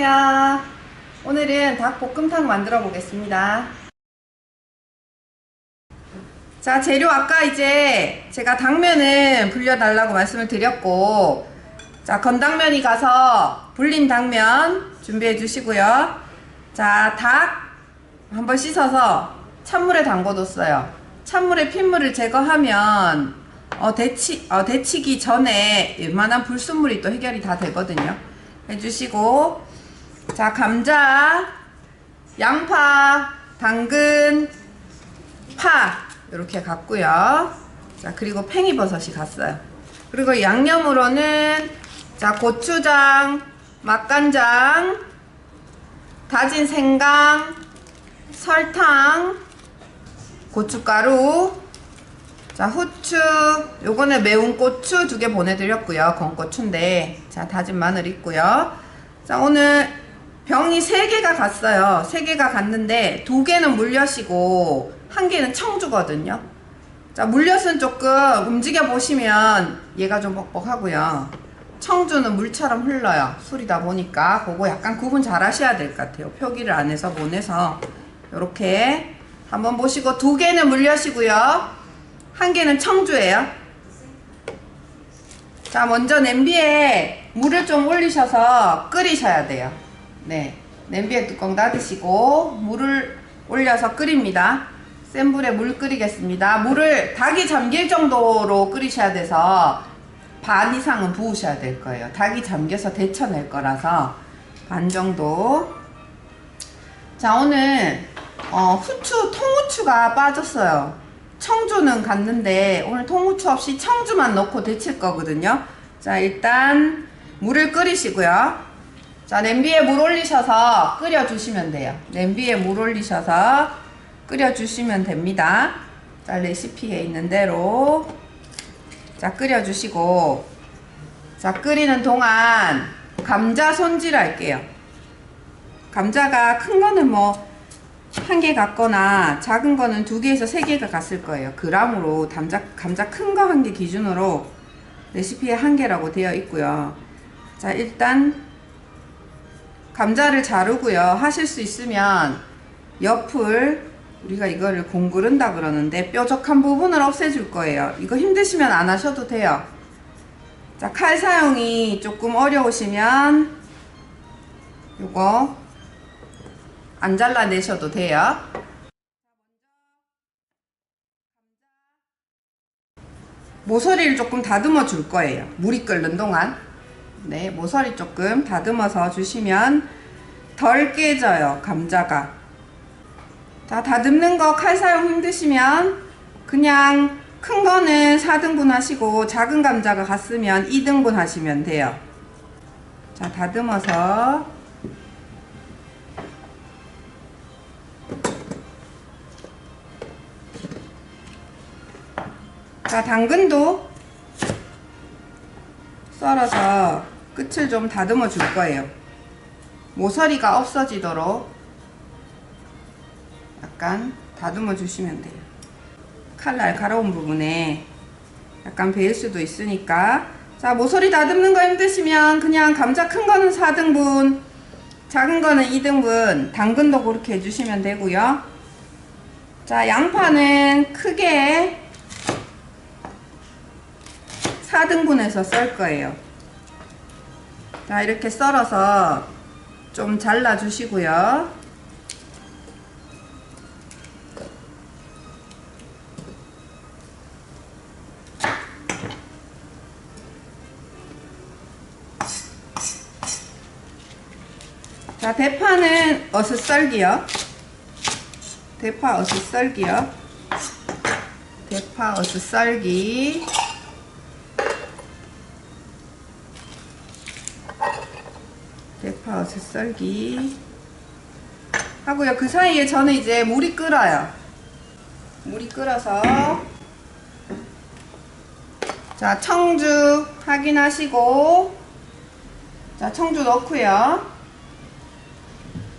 안녕하세요. 오늘은 닭볶음탕 만들어 보겠습니다. 자, 재료 아까 이제 제가 당면은 불려달라고 말씀을 드렸고, 자, 건당면이 가서 불린 당면 준비해 주시고요. 자, 닭 한번 씻어서 찬물에 담궈뒀어요. 찬물에 핏물을 제거하면 데치기 전에 웬만한 불순물이 또 해결이 다 되거든요. 해주시고, 자, 감자, 양파, 당근, 파 이렇게 갔고요. 자, 그리고 팽이버섯이 갔어요. 그리고 양념으로는 자, 고추장, 맛간장, 다진 생강, 설탕, 고춧가루, 자, 후추, 요거는 매운 고추 2개 보내드렸고요. 건고추인데, 자, 다진 마늘 있고요. 자, 오늘 병이 3개가 갔어요. 3개가 갔는데 2개는 물엿이고 1개는 청주거든요. 자, 물엿은 조금 움직여 보시면 얘가 좀 뻑뻑하고요. 청주는 물처럼 흘러요. 술이다 보니까 그거 약간 구분 잘 하셔야 될 것 같아요. 표기를 안 해서 못 내서 요렇게 한번 보시고, 2개는 물엿이고요. 1개는 청주예요. 자, 먼저 냄비에 물을 좀 올리셔서 끓이셔야 돼요. 네, 냄비에 뚜껑 닫으시고 물을 올려서 끓입니다. 센 불에 물 끓이겠습니다. 물을 닭이 잠길 정도로 끓이셔야 돼서 반 이상은 부으셔야 될 거예요. 닭이 잠겨서 데쳐낼 거라서 반 정도. 자, 오늘 후추, 통후추가 빠졌어요. 청주는 갔는데 오늘 통후추 없이 청주만 넣고 데칠 거거든요. 자, 일단 물을 끓이시고요. 자, 냄비에 물 올리셔서 끓여주시면 돼요. 냄비에 물 올리셔서 끓여주시면 됩니다. 자, 레시피에 있는 대로 자, 끓여주시고, 자, 끓이는 동안 감자 손질 할게요. 감자가 큰 거는 뭐 1개 갔거나 작은 거는 2개에서 3개가 갔을 거예요. 그람으로 감자 큰 거 1개 기준으로 레시피에 1개라고 되어 있고요. 자, 일단 감자를 자르고요. 하실 수 있으면 옆을, 우리가 이거를 공그른다 그러는데 뾰족한 부분을 없애줄 거예요. 이거 힘드시면 안 하셔도 돼요. 자, 칼 사용이 조금 어려우시면 요거 안 잘라내셔도 돼요. 모서리를 조금 다듬어 줄 거예요. 물이 끓는 동안. 네, 모서리 조금 다듬어서 주시면 덜 깨져요, 감자가. 자, 다듬는 거 칼 사용 힘드시면 그냥 큰 거는 4등분 하시고 작은 감자가 갔으면 2등분 하시면 돼요. 자, 다듬어서 자, 당근도 썰어서 끝을 좀 다듬어 줄 거예요. 모서리가 없어지도록 약간 다듬어 주시면 돼요. 칼 날카로운 부분에 약간 베일 수도 있으니까. 자, 모서리 다듬는 거 힘드시면 그냥 감자 큰 거는 4등분, 작은 거는 2등분, 당근도 그렇게 해주시면 되고요. 자, 양파는 크게 4등분해서 썰 거예요. 자, 이렇게 썰어서 좀 잘라 주시고요. 자, 대파는 어슷썰기요. 대파 어슷썰기요. 대파 어슷썰기. 대파 어슷썰기 하고요. 그 사이에 저는 이제 물이 끓어요. 물이 끓어서 자, 청주 확인하시고, 자, 청주 넣고요.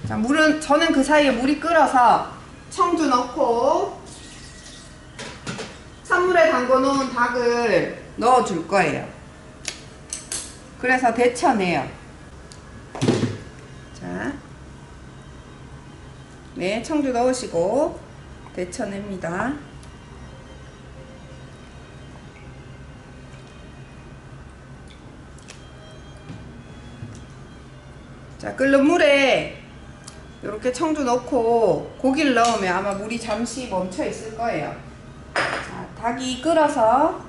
자, 물은 저는 그 사이에 물이 끓어서 청주 넣고 찬물에 담궈 놓은 닭을 넣어 줄 거예요. 그래서 데쳐내요. 자, 네, 청주 넣으시고 데쳐냅니다. 자, 끓는 물에 이렇게 청주 넣고 고기를 넣으면 아마 물이 잠시 멈춰 있을 거예요. 자, 닭이 끓어서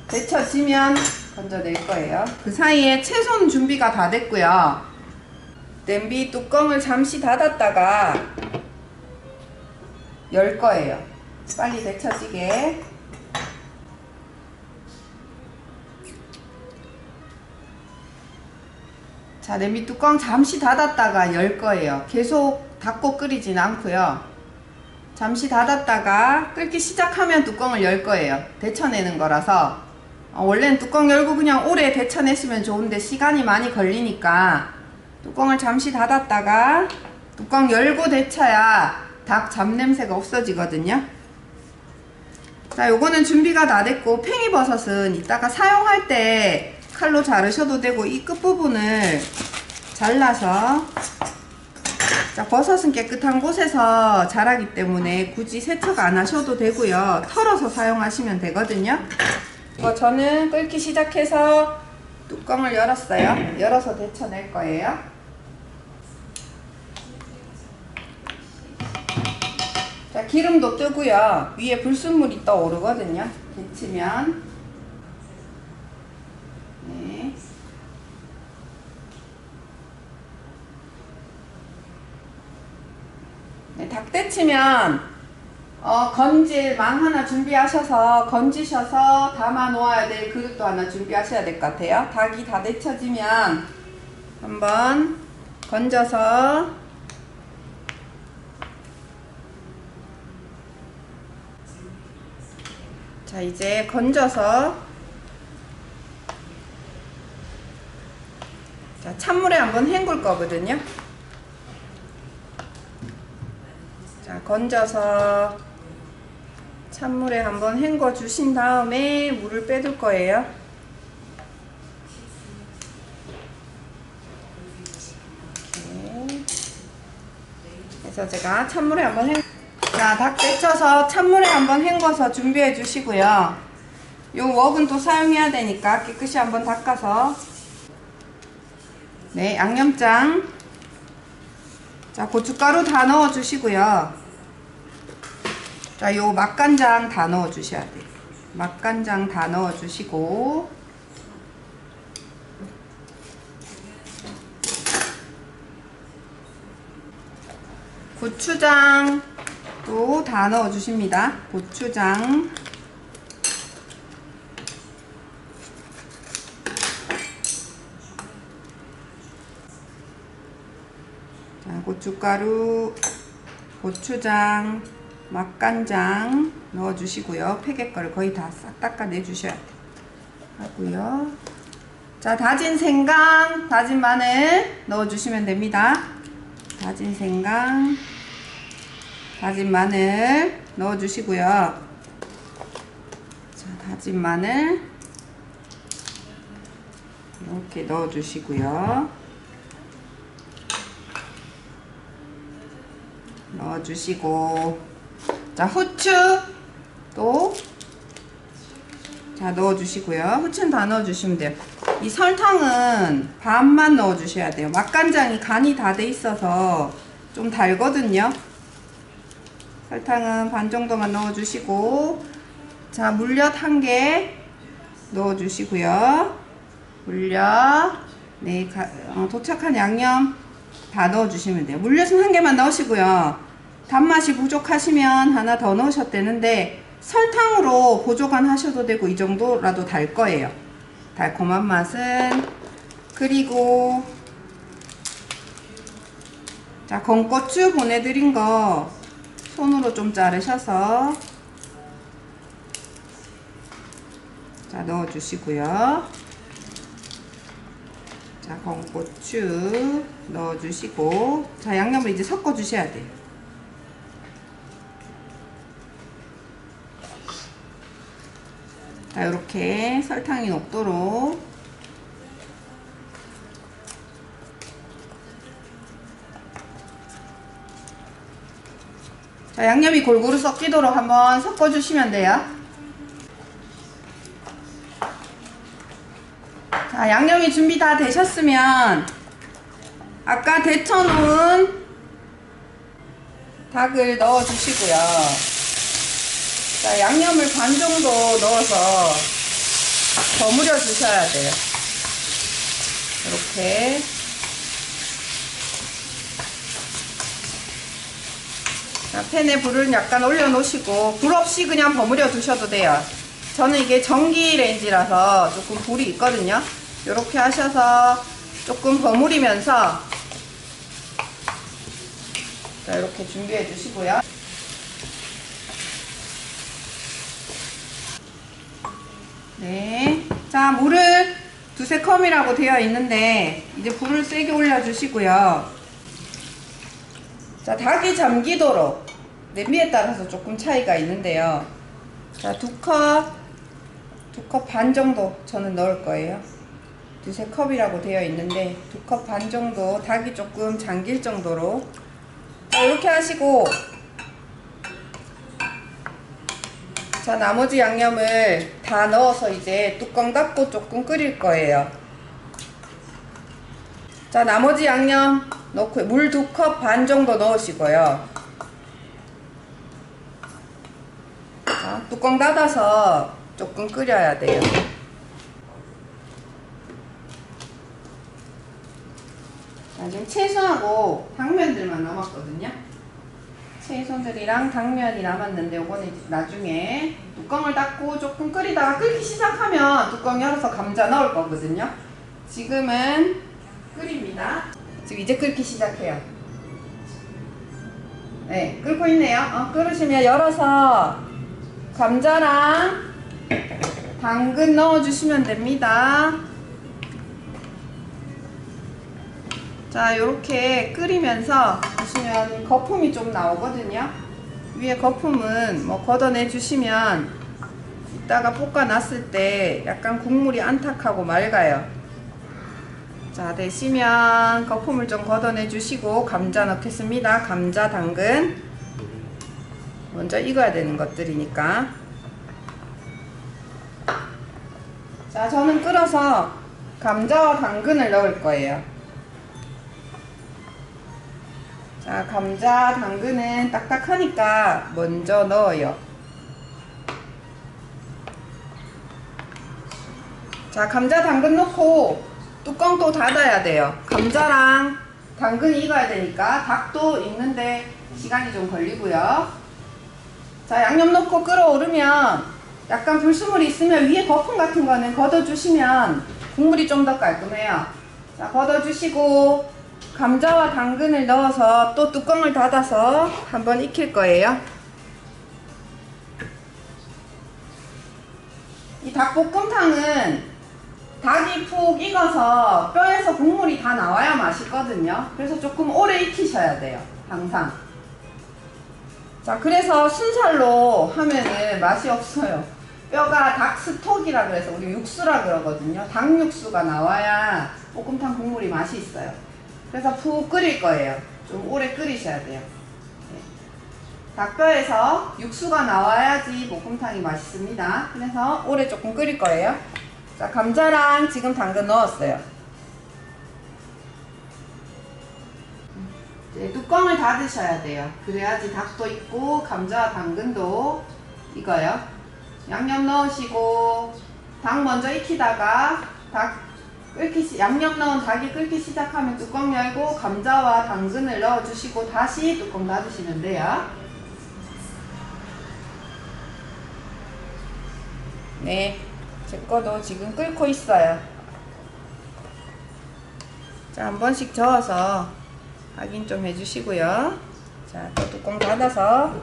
데쳐지면 건져낼 거예요. 그 사이에 채소는 준비가 다 됐고요. 냄비 뚜껑을 잠시 닫았다가 열 거예요. 빨리 데쳐지게. 자, 냄비 뚜껑 잠시 닫았다가 열 거예요. 계속 닫고 끓이진 않고요. 잠시 닫았다가 끓기 시작하면 뚜껑을 열 거예요. 데쳐내는 거라서. 원래는 뚜껑 열고 그냥 오래 데쳐냈으면 좋은데 시간이 많이 걸리니까 뚜껑을 잠시 닫았다가 뚜껑 열고 데쳐야 닭 잡냄새가 없어지거든요. 자, 요거는 준비가 다 됐고, 팽이버섯은 이따가 사용할 때 칼로 자르셔도 되고, 이 끝부분을 잘라서, 자, 버섯은 깨끗한 곳에서 자라기 때문에 굳이 세척 안 하셔도 되고요. 털어서 사용하시면 되거든요. 저는 끓기 시작해서 뚜껑을 열었어요. 열어서 데쳐낼 거예요. 자, 기름도 뜨고요. 위에 불순물이 떠오르거든요. 데치면. 네. 네, 닭 데치면 건질 망 하나 준비하셔서 건지셔서 담아 놓아야 될 그릇도 하나 준비하셔야 될 것 같아요. 닭이 다 데쳐지면 한번 건져서 자, 이제 건져서 자, 찬물에 한번 헹굴 거거든요. 자, 건져서 찬물에 한번 헹궈 주신 다음에 물을 빼둘 거예요. 이렇게 그래서 제가 찬물에 한번 자, 닭 데쳐서 찬물에 한번 헹궈서 준비해 주시고요. 요 웍은 또 사용해야 되니까 깨끗이 한번 닦아서. 네, 양념장. 자, 고춧가루 다 넣어 주시고요. 자, 요 맛간장 다 넣어 주셔야 돼요. 맛간장 다 넣어 주시고, 고추장 또 다 넣어 주십니다. 고추장. 자, 고춧가루, 고추장, 맛간장 넣어 주시고요. 팩의 거를 거의 다 싹 닦아내 주셔야 돼요. 하고요. 자, 다진 생강, 다진 마늘 넣어 주시면 됩니다. 다진 생강, 다진 마늘 넣어 주시고요. 자, 다진 마늘 이렇게 넣어 주시고요. 넣어 주시고, 자, 후추 또 자, 넣어 주시고요. 후추는 다 넣어 주시면 돼요. 이 설탕은 반만 넣어 주셔야 돼요. 맛간장이 간이 다 돼 있어서 좀 달거든요. 설탕은 반 정도만 넣어 주시고, 자, 물엿 1개 넣어 주시고요. 물엿, 네, 도착한 양념 다 넣어 주시면 돼요. 물엿은 1개만 넣으시고요. 단맛이 부족하시면 하나 더 넣으셔도 되는데, 설탕으로 보조간 하셔도 되고, 이 정도라도 달 거예요. 달콤한 맛은. 그리고 자, 건고추 보내드린 거 손으로 좀 자르셔서 자, 넣어 주시고요. 자, 건고추 넣어 주시고, 자, 양념을 이제 섞어 주셔야 돼요. 자, 이렇게 설탕이 녹도록 자, 양념이 골고루 섞이도록 한번 섞어주시면 돼요. 자, 양념이 준비 다 되셨으면 아까 데쳐놓은 닭을 넣어주시고요. 자, 양념을 반 정도 넣어서 버무려 주셔야 돼요. 이렇게. 자, 팬에 불을 약간 올려놓으시고 불 없이 그냥 버무려 두셔도 돼요. 저는 이게 전기 레인지라서 조금 불이 있거든요. 이렇게 하셔서 조금 버무리면서 자, 이렇게 준비해 주시고요. 네. 자, 물을 두세 컵이라고 되어 있는데 이제 불을 세게 올려 주시고요. 자, 닭이 잠기도록 냄비에 따라서 조금 차이가 있는데요. 자, 두 컵 반 정도 저는 넣을 거예요. 두세 컵이라고 되어 있는데 두 컵 반 정도 닭이 조금 잠길 정도로. 자, 이렇게 하시고 자, 나머지 양념을 다 넣어서 이제 뚜껑 닫고 조금 끓일 거예요. 자, 나머지 양념 넣고 물 2컵 반 정도 넣으시고요. 자, 뚜껑 닫아서 조금 끓여야 돼요. 자, 지금 채소하고 당면들만 남았거든요. 채소들이랑 당면이 남았는데 요거는 이제 나중에 뚜껑을 닫고 조금 끓이다가 끓기 시작하면 뚜껑 열어서 감자 넣을 거거든요. 지금은 끓입니다. 지금 이제 끓기 시작해요. 네, 끓고 있네요. 끓으시면 열어서 감자랑 당근 넣어주시면 됩니다. 자, 요렇게 끓이면서 보시면 거품이 좀 나오거든요. 위에 거품은 뭐 걷어내 주시면 이따가 볶아 놨을 때 약간 국물이 안탁하고 맑아요. 자, 되시면 거품을 좀 걷어내 주시고 감자 넣겠습니다. 감자, 당근 먼저 익어야 되는 것들이니까. 자, 저는 끓어서 감자와 당근을 넣을 거예요. 자, 감자, 당근은 딱딱하니까 먼저 넣어요. 자, 감자, 당근 넣고 뚜껑 또 닫아야 돼요. 감자랑 당근이 익어야 되니까. 닭도 익는데 시간이 좀 걸리고요. 자, 양념 넣고 끓어오르면 약간 불순물이 있으면 위에 거품 같은 거는 걷어주시면 국물이 좀 더 깔끔해요. 자, 걷어주시고 감자와 당근을 넣어서 또 뚜껑을 닫아서 한번 익힐 거예요. 이 닭볶음탕은 닭이 푹 익어서 뼈에서 국물이 다 나와야 맛있거든요. 그래서 조금 오래 익히셔야 돼요. 항상. 자, 그래서 순살로 하면은 맛이 없어요. 뼈가 닭 스톡이라 그래서 우리 육수라 그러거든요. 닭 육수가 나와야 볶음탕 국물이 맛이 있어요. 그래서 푹 끓일 거예요. 좀 오래 끓이셔야 돼요. 네. 닭뼈에서 육수가 나와야지 볶음탕이 맛있습니다. 그래서 오래 조금 끓일 거예요. 자, 감자랑 지금 당근 넣었어요. 이제 뚜껑을 닫으셔야 돼요. 그래야지 닭도 익고 감자와 당근도 익어요. 양념 넣으시고 닭 먼저 익히다가 양념 넣은 닭이 끓기 시작하면 뚜껑 열고 감자와 당근을 넣어주시고 다시 뚜껑 닫으시면 돼요. 네, 제 거도 지금 끓고 있어요. 자, 한 번씩 저어서 확인 좀 해주시고요. 자, 또 뚜껑 닫아서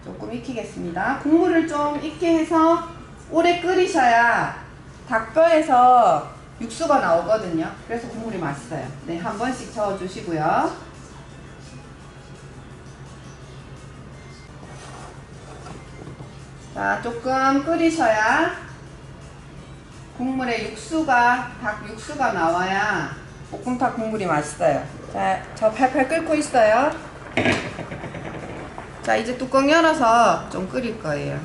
조금 익히겠습니다. 국물을 좀 익게 해서 오래 끓이셔야 닭뼈에서 육수가 나오거든요. 그래서 국물이 맛있어요. 네, 한 번씩 저어주시고요. 자, 조금 끓이셔야 국물에 닭 육수가 나와야 볶음탕 국물이 맛있어요. 자, 저 팔팔 끓고 있어요. 자, 이제 뚜껑 열어서 좀 끓일 거예요.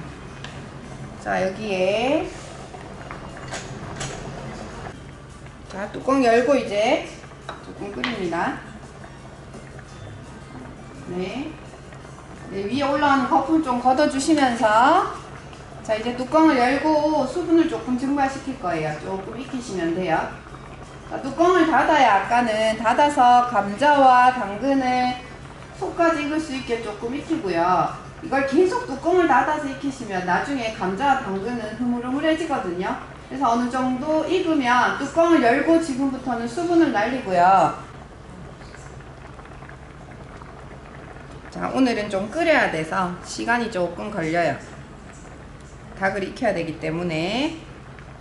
자, 여기에 자, 뚜껑 열고 이제 조금 끓입니다. 네. 네, 위에 올라오는 거품 좀 걷어주시면서 자, 이제 뚜껑을 열고 수분을 조금 증발시킬 거예요. 조금 익히시면 돼요. 자, 뚜껑을 닫아야 아까는 닫아서 감자와 당근을 속까지 익을 수 있게 조금 익히고요. 이걸 계속 뚜껑을 닫아서 익히시면 나중에 감자와 당근은 흐물흐물해지거든요. 그래서 어느 정도 익으면 뚜껑을 열고 지금부터는 수분을 날리고요. 자, 오늘은 좀 끓여야 돼서 시간이 조금 걸려요. 닭을 익혀야 되기 때문에.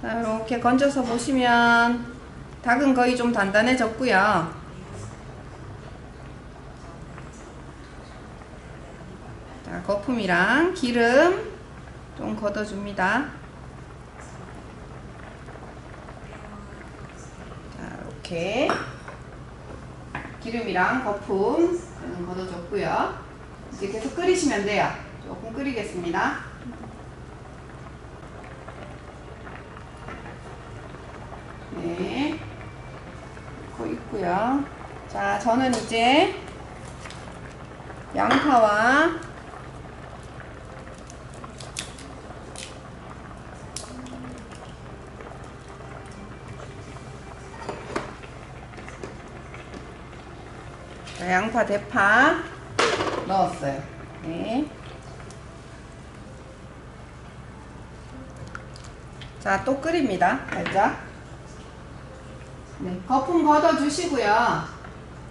자, 이렇게 건져서 보시면 닭은 거의 좀 단단해졌고요. 자, 거품이랑 기름 좀 걷어줍니다. 자, 이렇게 기름이랑 거품 걷어줬고요. 이제 계속 끓이시면 돼요. 조금 끓이겠습니다. 네, 넣고 있고요. 자, 저는 이제 양파와 자, 양파, 대파 넣었어요. 네. 자, 또 끓입니다. 살짝. 네, 거품 걷어주시고요.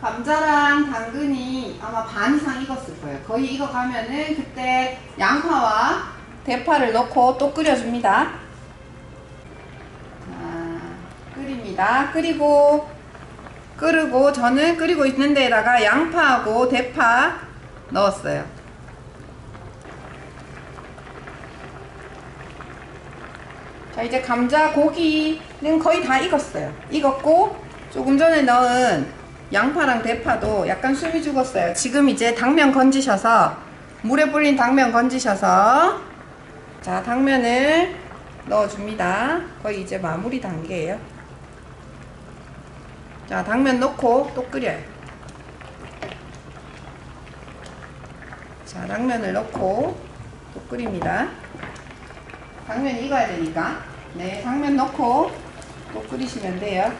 감자랑 당근이 아마 반 이상 익었을 거예요. 거의 익어가면은 그때 양파와 대파를 넣고 또 끓여줍니다. 자, 끓입니다. 끓이고 저는 끓이고 있는 데에다가 양파하고 대파 넣었어요. 자, 이제 감자 고기는 거의 다 익었어요. 익었고 조금 전에 넣은 양파랑 대파도 약간 숨이 죽었어요. 지금 이제 당면 건지셔서 물에 불린 당면 건지셔서 자, 당면을 넣어줍니다. 거의 이제 마무리 단계예요. 자, 당면 넣고 또 끓여요. 자, 당면을 넣고 또 끓입니다. 당면이 익어야 되니까. 네, 당면 넣고 또 끓이시면 돼요.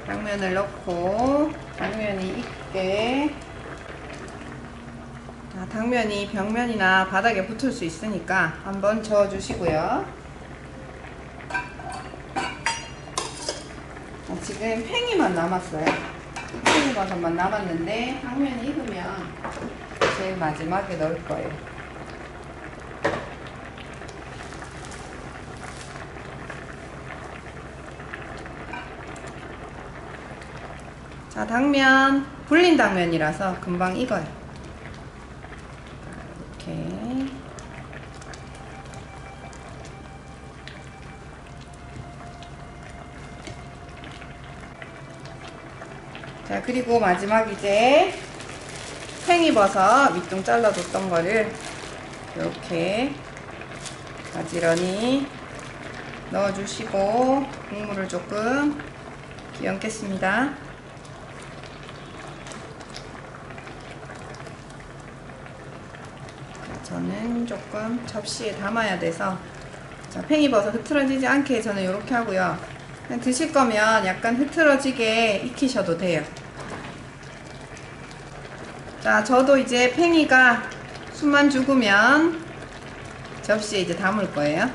당면을 넣고 당면이 익게. 자, 당면이 벽면이나 바닥에 붙을 수 있으니까 한번 저어주시고요. 자, 지금 팽이만 남았어요. 팽이버섯만 남았는데 당면이 익으면 제일 마지막에 넣을 거예요. 자, 당면 불린 당면이라서 금방 익어요. 이렇게. 자, 그리고 마지막 이제 팽이버섯 밑둥 잘라뒀던 거를 이렇게 가지런히 넣어주시고 국물을 조금 끼얹겠습니다. 저는 조금 접시에 담아야 돼서 자, 팽이버섯 흐트러지지 않게 저는 이렇게 하고요. 그냥 드실 거면 약간 흐트러지게 익히셔도 돼요. 자, 저도 이제 팽이가 숨만 죽으면 접시에 이제 담을 거예요.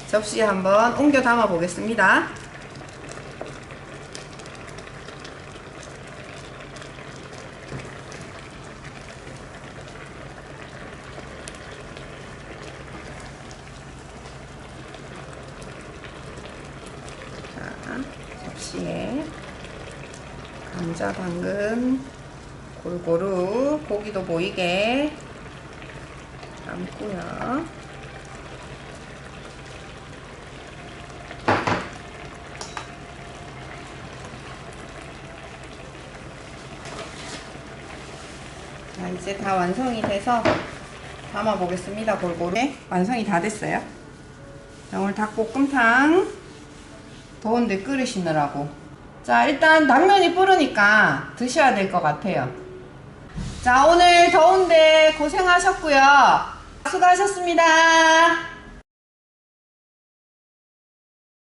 접시에 한번 옮겨 담아 보겠습니다. 접시에 감자, 당근 골고루 고기도 보이게 담고요. 자, 이제 다 완성이 돼서 담아 보겠습니다. 골고루. 네, 완성이 다 됐어요. 자, 오늘 닭볶음탕 더운데 끓이시느라고. 자, 일단 당면이 불으니까 드셔야 될 것 같아요. 자, 오늘 더운데 고생하셨고요. 수고하셨습니다.